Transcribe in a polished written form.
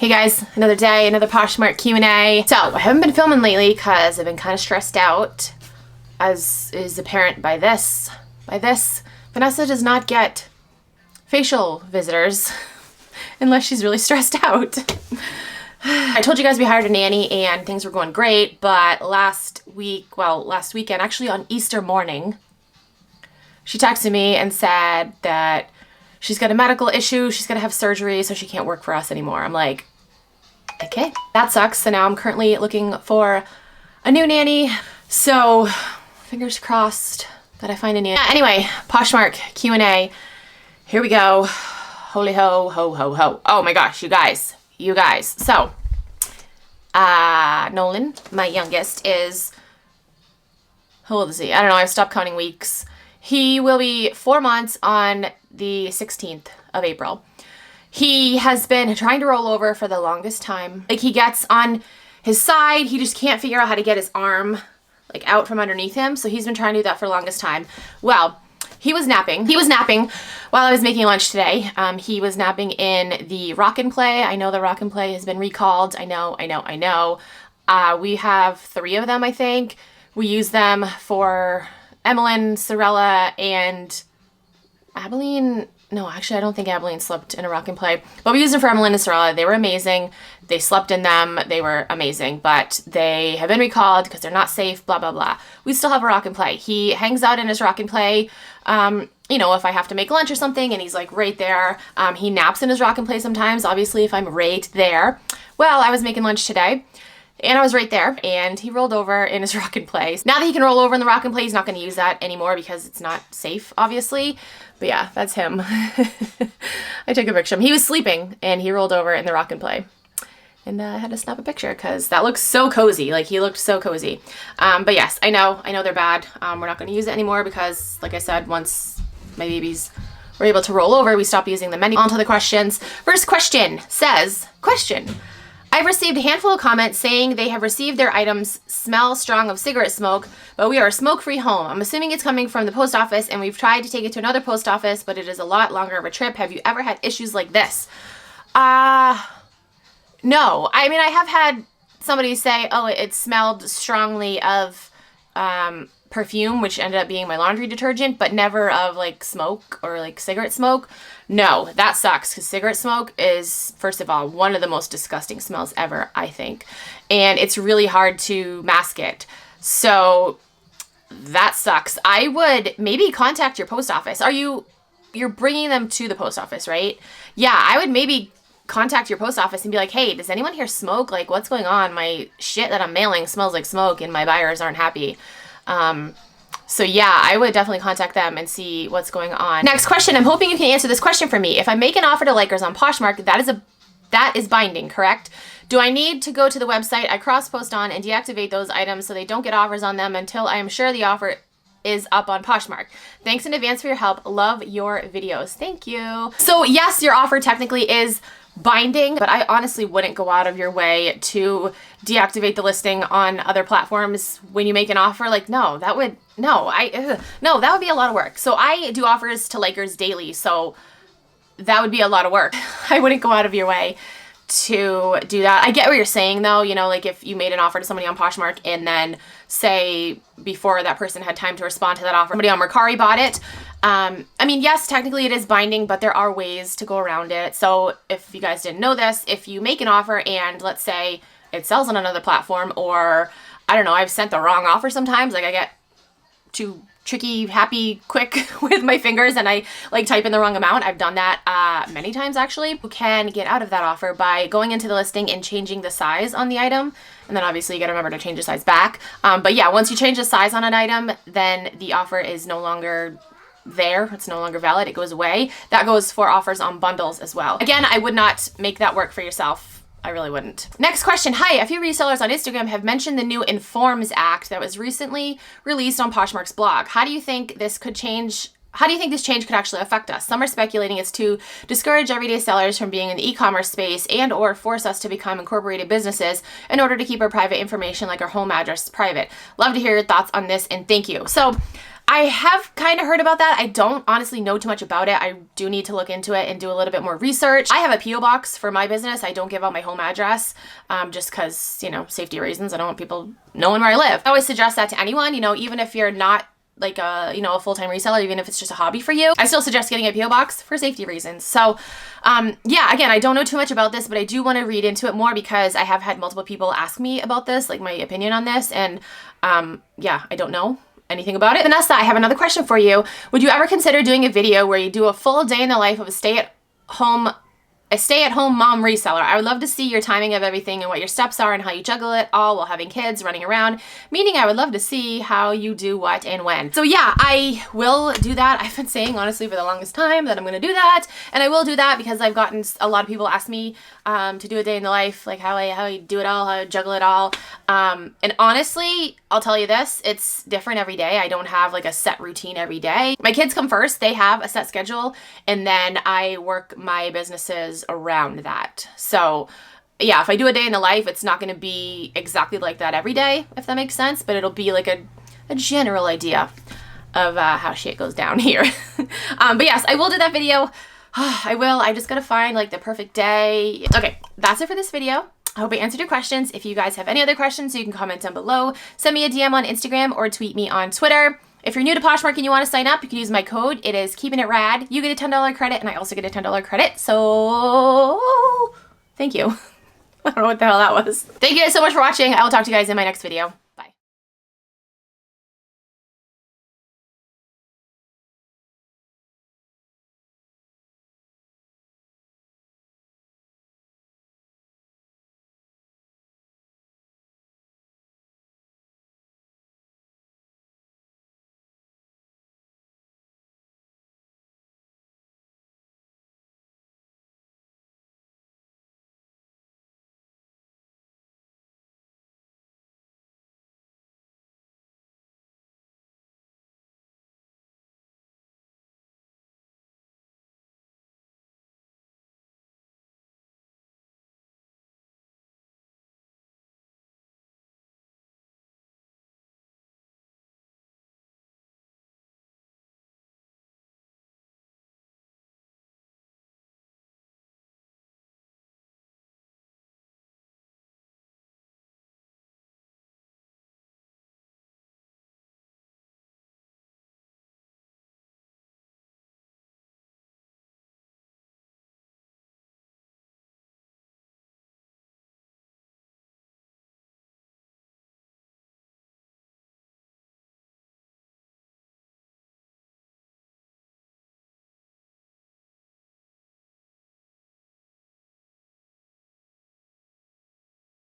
Hey guys, another day, another Poshmark Q&A. So, I haven't been filming lately because I've been kind of stressed out, as is apparent by this. Vanessa does not get facial visitors unless she's really stressed out. I told you guys we hired a nanny and things were going great, but last weekend, actually on Easter morning, she texted me and said that she's got a medical issue, she's gonna have surgery, so she can't work for us anymore. I'm like, okay, that sucks. So now I'm currently looking for a new nanny. So fingers crossed that I find a nanny. Anyway, Poshmark Q&A. Here we go. Holy ho, ho, ho, ho. Oh my gosh, you guys. So, Nolan, my youngest, is, how old is he? I don't know, I've stopped counting weeks. He will be 4 months on the 16th of April. He has been trying to roll over for the longest time. Like, he gets on his side, he just can't figure out how to get his arm like out from underneath him. So he's been trying to do that for the longest time. Well, he was napping while I was making lunch today. He was napping in the Rakuten Play. I know the Rakuten Play has been recalled. I know. We have 3 of them, I think. We use them for Emmeline, Sorella, and Abilene. No, actually, I don't think Abilene slept in a Rakuten Play. But we used them for Emmeline and Sorella. They were amazing. They slept in them. They were amazing. But they have been recalled because they're not safe, blah, blah, blah. We still have a Rakuten Play. He hangs out in his Rakuten Play, you know, if I have to make lunch or something, and he's like right there. He naps in his Rakuten Play sometimes, obviously, if I'm right there. Well, I was making lunch today, and I was right there, and he rolled over in his Rakuten Play. Now that he can roll over in the Rakuten Play, he's not going to use that anymore because it's not safe, obviously. But yeah, that's him. I took a picture of him. He was sleeping, and he rolled over in the Rakuten Play. And I had to snap a picture because that looks so cozy. Like, he looked so cozy. But yes, I know they're bad. We're not going to use it anymore because, like I said, once my babies were able to roll over, we stopped using them. On to the questions. First question says, I've received a handful of comments saying they have received their items smell strong of cigarette smoke, but we are a smoke-free home. I'm assuming it's coming from the post office, and we've tried to take it to another post office, but it is a lot longer of a trip. Have you ever had issues like this? No. I mean, I have had somebody say, oh, it smelled strongly of perfume, which ended up being my laundry detergent, but never of like smoke or like cigarette smoke. No, that sucks because cigarette smoke is, first of all, one of the most disgusting smells ever, I think. And it's really hard to mask it. So that sucks. I would maybe contact your post office. You're bringing them to the post office, right? Yeah, I would maybe contact your post office and be like, hey, does anyone here smoke? Like, what's going on? My shit that I'm mailing smells like smoke and my buyers aren't happy. So yeah, I would definitely contact them and see what's going on. Next question. I'm hoping you can answer this question for me. If I make an offer to Likers on Poshmark, that is binding, correct? Do I need to go to the website I cross-post on and deactivate those items so they don't get offers on them until I am sure the offer is up on Poshmark? Thanks in advance for your help. Love your videos. Thank you. So yes, your offer technically is binding, but I honestly wouldn't go out of your way to deactivate the listing on other platforms when you make an offer. Like, no, that would be a lot of work. So I do offers to Likers daily, so that would be a lot of work. I wouldn't go out of your way to do that. I get what you're saying though, you know, like if you made an offer to somebody on Poshmark and then say before that person had time to respond to that offer, somebody on Mercari bought it. I mean, yes, technically it is binding, but there are ways to go around it. So if you guys didn't know this, if you make an offer and let's say it sells on another platform, or I don't know, I've sent the wrong offer sometimes, like I get too tricky, happy, quick with my fingers and I like type in the wrong amount. I've done that many times actually. You can get out of that offer by going into the listing and changing the size on the item. And then obviously you gotta remember to change the size back. But yeah, once you change the size on an item, then the offer is no longer there. It's no longer valid. It goes away. That goes for offers on bundles as well. Again, I would not make that work for yourself. I really wouldn't. Next question. Hi, a few resellers on Instagram have mentioned the new Informs Act that was recently released on Poshmark's blog. How do you think this change could actually affect us? Some are speculating it's to discourage everyday sellers from being in the e-commerce space and or force us to become incorporated businesses in order to keep our private information like our home address private. Love to hear your thoughts on this and thank you. So I have kind of heard about that. I don't honestly know too much about it. I do need to look into it and do a little bit more research. I have a P.O. box for my business. I don't give out my home address just because, you know, safety reasons. I don't want people knowing where I live. I always suggest that to anyone, you know, even if you're not like a, you know, a full-time reseller, even if it's just a hobby for you, I still suggest getting a P.O. box for safety reasons. So yeah, again, I don't know too much about this, but I do want to read into it more because I have had multiple people ask me about this, like my opinion on this. And yeah, I don't know anything about it. Vanessa, I have another question for you. Would you ever consider doing a video where you do a full day in the life of a stay-at-home mom reseller? I would love to see your timing of everything and what your steps are and how you juggle it all while having kids running around, meaning I would love to see how you do what and when. So yeah, I will do that. I've been saying honestly for the longest time that I'm going to do that, and I will do that because I've gotten a lot of people ask me to do a day in the life, like how I do it all, how I juggle it all. And honestly, I'll tell you this, it's different every day. I don't have like a set routine every day. My kids come first, they have a set schedule, and then I work my businesses around that. So yeah, if I do a day in the life, it's not going to be exactly like that every day, if that makes sense, but it'll be like a general idea of how shit goes down here. But yes, I will do that video. I will. I just gotta find like the perfect day. Okay, that's it for this video. I hope I answered your questions. If you guys have any other questions, you can comment down below. Send me a DM on Instagram or tweet me on Twitter. If you're new to Poshmark and you want to sign up, you can use my code. It is KeepinItRad. You get a $10 credit, and I also get a $10 credit. So thank you. I don't know what the hell that was. Thank you guys so much for watching. I will talk to you guys in my next video.